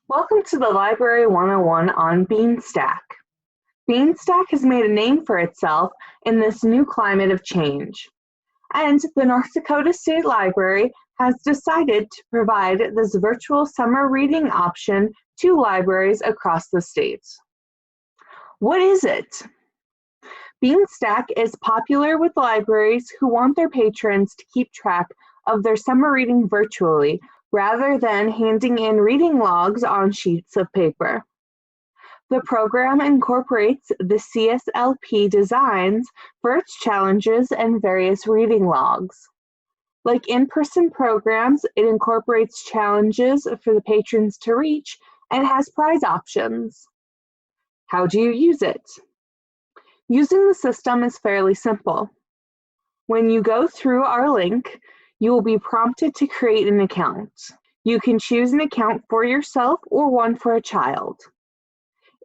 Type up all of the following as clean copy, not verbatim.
Welcome to the Library 101 on Beanstack. Beanstack has made a name for itself in this new climate of change, and the North Dakota State Library has decided to provide this virtual summer reading option to libraries across the state. What is it? Beanstack is popular with libraries who want their patrons to keep track of their summer reading virtually rather than handing in reading logs on sheets of paper. The program incorporates the CSLP designs for its challenges and various reading logs. Like in-person programs, it incorporates challenges for the patrons to reach and has prize options. How do you use it? Using the system is fairly simple. When you go through our link, you will be prompted to create an account. You can choose an account for yourself or one for a child.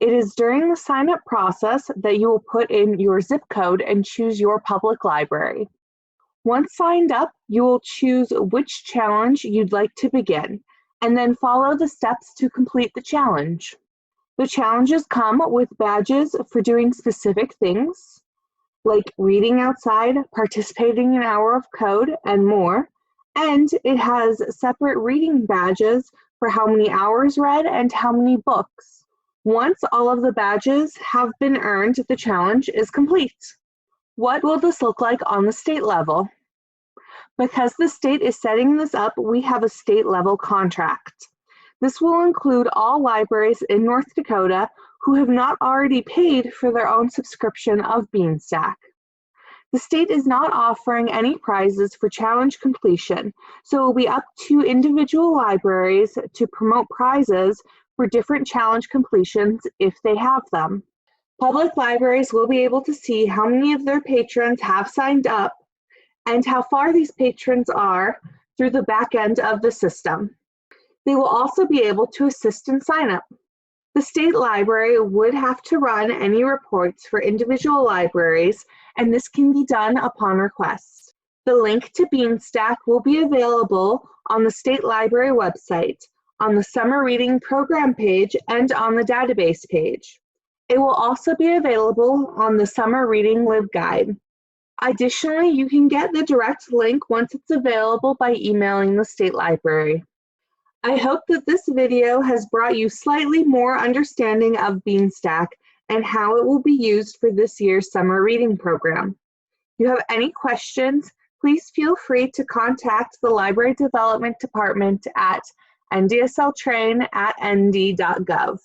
It is during the sign-up process that you will put in your zip code and choose your public library. Once signed up, you will choose which challenge you'd like to begin, and then follow the steps to complete the challenge. The challenges come with badges for doing specific things, like reading outside, participating in an hour of code, and more. And it has separate reading badges for how many hours read and how many books. Once all of the badges have been earned, the challenge is complete. What will this look like on the state level? Because the state is setting this up, we have a state level contract. This will include all libraries in North Dakota who have not already paid for their own subscription of Beanstack. The state is not offering any prizes for challenge completion, so it will be up to individual libraries to promote prizes for different challenge completions if they have them. Public libraries will be able to see how many of their patrons have signed up and how far these patrons are through the back end of the system. They will also be able to assist in sign-up. The state library would have to run any reports for individual libraries, and this can be done upon request. The link to Beanstack will be available on the state library website, on the summer reading program page, and on the database page. It will also be available on the summer reading LibGuide. Additionally, you can get the direct link once it's available by emailing the state library. I hope that this video has brought you slightly more understanding of Beanstack and how it will be used for this year's summer reading program. If you have any questions, please feel free to contact the Library Development Department at ndsltrain@nd.gov.